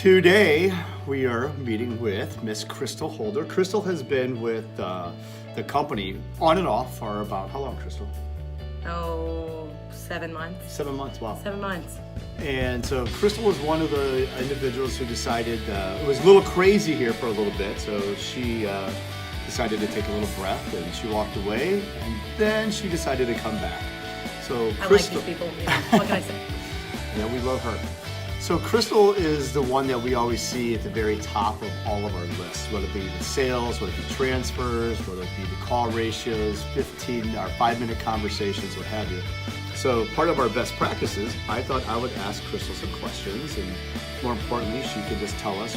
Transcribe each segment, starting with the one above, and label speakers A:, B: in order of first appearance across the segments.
A: Today, we are meeting with Miss Crystal Holder. Crystal has been with the company on and off for about, how long, Crystal?
B: 7 months.
A: 7 months, wow.
B: 7 months.
A: And so Crystal was one of the individuals who decided, it was a little crazy here for a little bit, so she decided to take a little breath and she walked away, and then she decided to come back. So Crystal,
B: I like these people. What can I say?
A: yeah, we love her. So Crystal is the one that we always see at the very top of all of our lists, whether it be the sales, whether it be transfers, whether it be the call ratios, 15 or 5-minute conversations, what have you. So part of our best practices, I thought I would ask Crystal some questions, and more importantly, she could just tell us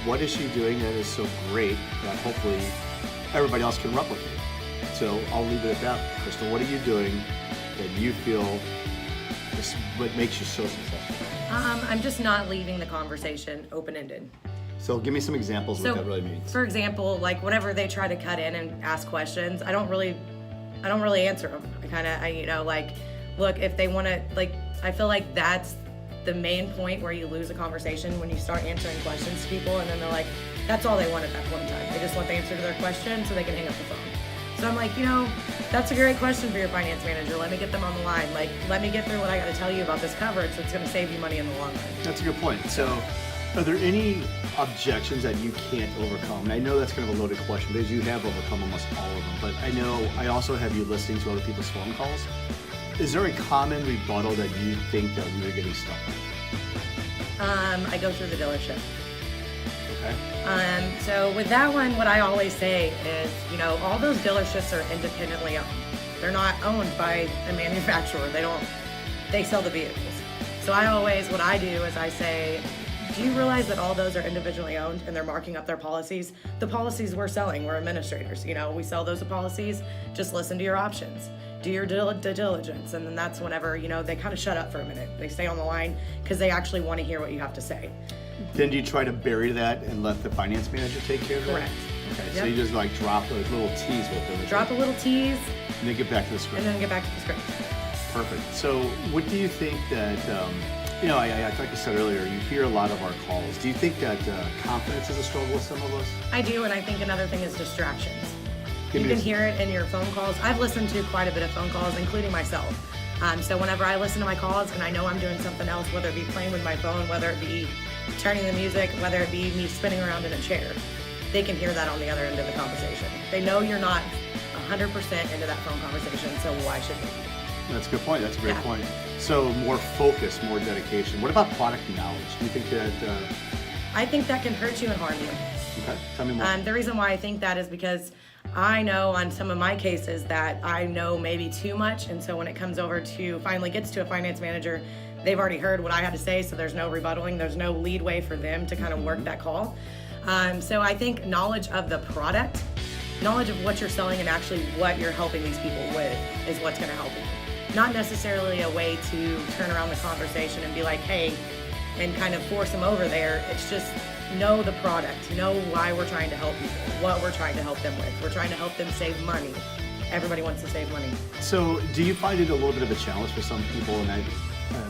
A: what is she doing that is so great that hopefully everybody else can replicate. So I'll leave it at that. Crystal, what are you doing that you feel is what makes you so successful?
B: I'm just not leaving the conversation open-ended.
A: So give me some examples of what that really means.
B: For example, like whenever they try to cut in and ask questions, I don't really answer them. Look, if they want to, I feel like that's the main point where you lose a conversation, when you start answering questions to people and then they're like, that's all they want at that point in time. They just want the answer to their question so they can hang up the phone. So I'm like, that's a great question for your finance manager. Let me get them on the line. Let me get through what I got to tell you about this coverage that's going to save you money in the long run.
A: That's a good point. So are there any objections that you can't overcome? And I know that's kind of a loaded question because you have overcome almost all of them, but I know I also have you listening to other people's phone calls. Is there a common rebuttal that you think that we are getting stuck with?
B: I go through the dealership.
A: Okay.
B: So with that one, what I always say is, all those dealerships are independently owned. They're not owned by a manufacturer. They sell the vehicles. So what I do is I say, do you realize that all those are individually owned and they're marking up their policies? The policies we're selling, we're administrators. We sell those policies. Just listen to your options. Do your due diligence. And then that's whenever, they kind of shut up for a minute. They stay on the line because they actually want to hear what you have to say.
A: Then do you try to bury that and let the finance manager take care of it?
B: Correct.
A: Okay,
B: Yep.
A: so you just drop those little tease with them.
B: Drop a little tease.
A: And then get back to the script.
B: And then get back to the script.
A: Perfect. So what do you think that, like I said earlier, you hear a lot of our calls. Do you think that confidence is a struggle with some of us?
B: I do, and I think another thing is distractions.
A: Give
B: You
A: me
B: can hear it in your phone calls. I've listened to quite a bit of phone calls, including myself. So whenever I listen to my calls and I know I'm doing something else, whether it be playing with my phone, whether it be turning the music, whether it be me spinning around in a chair, they can hear that on the other end of the conversation. They know you're not 100% into that phone conversation, so why should they?
A: That's a good point. That's a great point. So more focus, more dedication. What about product knowledge? Do you think that...
B: I think that can hurt you and harm you.
A: Okay, tell me more.
B: The reason why I think that is because I know on some of my cases that I know maybe too much, and so when it comes over to finally gets to a finance manager, they've already heard what I had to say, so there's no rebuttaling, there's no leadway for them to kind of work that call. So I think knowledge of the product, knowledge of what you're selling and actually what you're helping these people with is what's going to help you. Not necessarily a way to turn around the conversation and be like, hey, and kind of force them over there. It's just know the product, know why we're trying to help people, what we're trying to help them with. We're trying to help them save money. Everybody wants to save money.
A: So do you find it a little bit of a challenge for some people, and I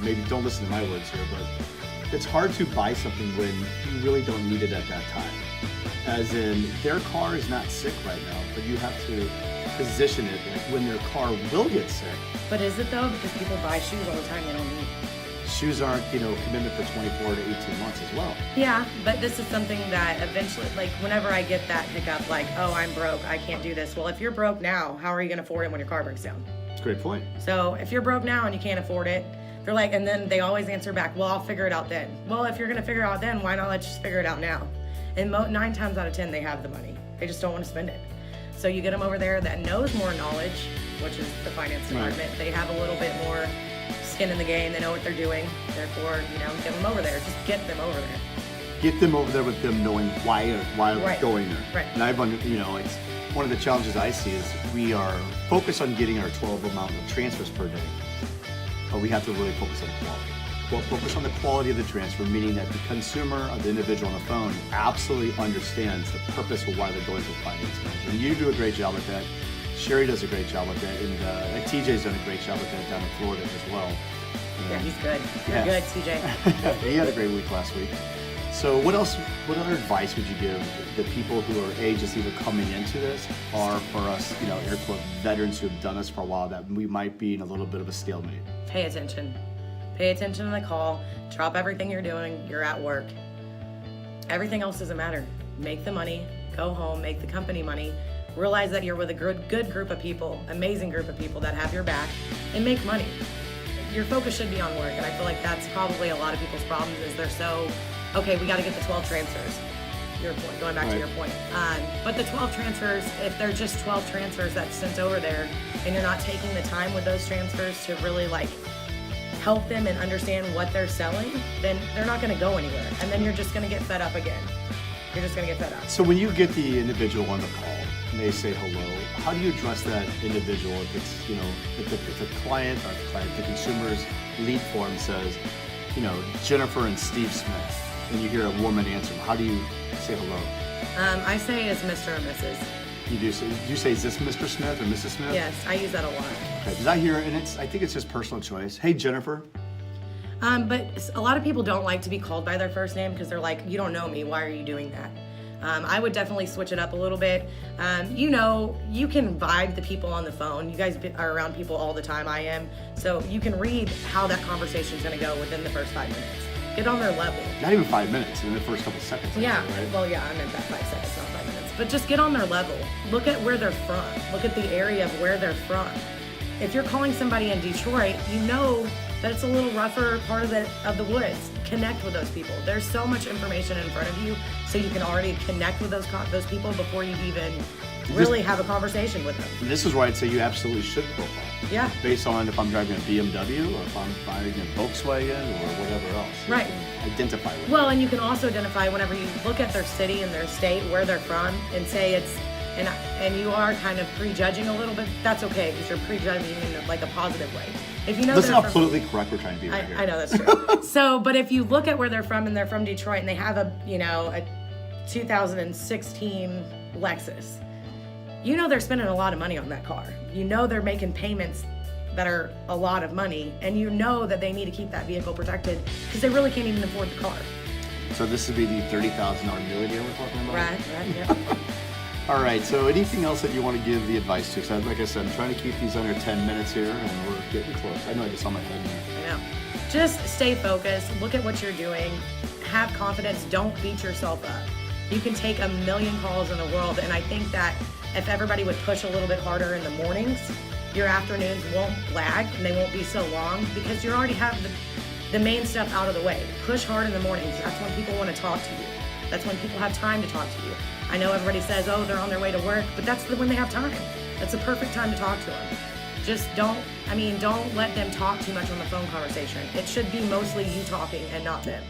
A: maybe don't listen to my words here, but it's hard to buy something when you really don't need it at that time. As in, their car is not sick right now, but you have to position it like when their car will get sick.
B: But is it though? Because people buy shoes all the time they don't need.
A: Shoes aren't, commitment for 24 to 18 months as well.
B: Yeah, but this is something that eventually, whenever I get that hiccup, oh, I'm broke, I can't do this. Well, if you're broke now, how are you going to afford it when your car breaks down?
A: That's a great point.
B: So if you're broke now and you can't afford it, they're like, and then they always answer back, well, I'll figure it out then. Well, if you're going to figure it out then, why not let's just figure it out now? And 9 times out of 10, they have the money. They just don't want to spend it. So you get them over there that knows more knowledge, which is the finance department. Right. They have a little bit more skin in the game. They know what they're doing. Therefore, get them over there. Just get them over there.
A: Get them over there with them knowing why
B: right.
A: going there.
B: Right.
A: And it's one of the challenges I see is we are focused on getting our 12 amount of transfers per day, but we have to really focus on the quality. Well, focus on the quality of the transfer, meaning that the consumer or the individual on the phone absolutely understands the purpose of why they're going to a finance manager. And you do a great job with that. Sherry does a great job with that, and TJ's done a great job with that down in Florida as well.
B: Yeah, he's good. You're good, TJ.
A: He had a great week last week. So what other advice would you give the people who are just either coming into this or for us, air quote veterans who have done this for a while that we might be in a little bit of a stalemate?
B: Pay attention. Pay attention to the call. Drop everything you're doing. You're at work. Everything else doesn't matter. Make the money. Go home. Make the company money. Realize that you're with a good group of people, amazing group of people that have your back, and make money. Your focus should be on work, and I feel like that's probably a lot of people's problems is they're so, okay, we got to get the 12 transfers. Your point, going back to your point. But the 12 transfers, if they're just 12 transfers that's sent over there, and you're not taking the time with those transfers to really help them and understand what they're selling, then they're not going to go anywhere, and then you're just going to get fed up again. You're just going to get fed up.
A: So when you get the individual on the call and they say hello, how do you address that individual if it's, if the client or the consumer's lead form says, Jennifer and Steve Smith, and you hear a woman answer, how do you say hello?
B: I say it's Mr. or Mrs.
A: You do say, is this Mr. Smith or Mrs. Smith?
B: Yes, I use that a lot.
A: Okay, because I hear, and I think it's just personal choice. Hey, Jennifer.
B: But a lot of people don't like to be called by their first name because they're like, you don't know me, why are you doing that? I would definitely switch it up a little bit. You can vibe the people on the phone. You guys are around people all the time, I am. So you can read how that conversation is going to go within the first 5 minutes. Get on their level.
A: Not even 5 minutes, in the first couple seconds.
B: Yeah,
A: right?
B: well, yeah, I meant that 5 seconds, not 5 minutes. But just get on their level. Look at where they're from. Look at the area of where they're from. If you're calling somebody in Detroit, you know that it's a little rougher part of the woods. Connect with those people. There's so much information in front of you, so you can already connect with those people before you even really have a conversation with them.
A: This is where I'd say you absolutely should profile.
B: Yeah.
A: Based on if I'm driving a BMW or if I'm buying a Volkswagen or whatever else.
B: Right.
A: Identify with
B: Well, and you can also identify whenever you look at their city and their state, where they're from, and say it's, and you are kind of prejudging a little bit. That's okay, because you're prejudging in a positive way. If you know
A: listen how politically correct we're trying to be right here.
B: I know that's true. So, but if you look at where they're from and they're from Detroit and they have a 2016 Lexus, they're spending a lot of money on that car. They're making payments that are a lot of money, and that they need to keep that vehicle protected because they really can't even afford the car.
A: So this would be the $30,000 millionaire we're talking about?
B: Right, yeah.
A: All right, so anything else that you want to give the advice to? So like I said, I'm trying to keep these under 10 minutes here, and we're getting close. I know I just saw my head there.
B: I know. Just stay focused. Look at what you're doing. Have confidence. Don't beat yourself up. You can take a million calls in the world, and I think that if everybody would push a little bit harder in the mornings, your afternoons won't lag, and they won't be so long because you already have the main stuff out of the way. Push hard in the mornings. That's when people want to talk to you. That's when people have time to talk to you. I know everybody says, oh, they're on their way to work, but that's when they have time. That's the perfect time to talk to them. Just don't let them talk too much on the phone conversation. It should be mostly you talking and not them.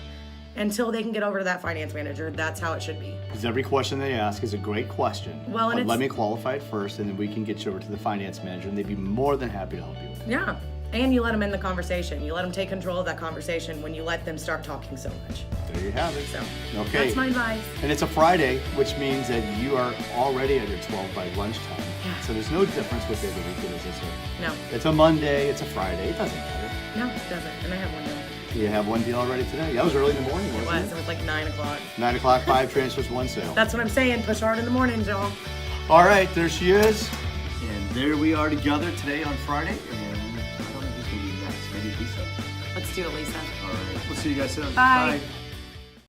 B: Until they can get over to that finance manager, that's how it should be.
A: Because every question they ask is a great question.
B: Well, and
A: but let me qualify it first, and then we can get you over to the finance manager, and they'd be more than happy to help you with it.
B: Yeah, and you let them in the conversation. You let them take control of that conversation when you let them start talking so much.
A: There you have it.
B: So,
A: okay.
B: That's my advice.
A: And it's a Friday, which means that you are already at your 12 by lunchtime.
B: Yeah.
A: So there's no difference with the other weekend, is this right?
B: No.
A: It's a Monday, it's a Friday, it doesn't matter.
B: No, it doesn't. And I have one deal.
A: You have one deal already today. That was early in the morning,
B: It
A: wasn't it?
B: was like 9 o'clock.
A: 9 o'clock, 5 transfers, 1 sale.
B: That's what I'm saying. Push hard in the morning, y'all.
A: All right, there she is. And there we are together today on Friday. And I don't know who's going to be next. Maybe Lisa.
B: Let's do it, Lisa.
A: All right. We'll see you guys soon.
B: Bye.
A: Bye.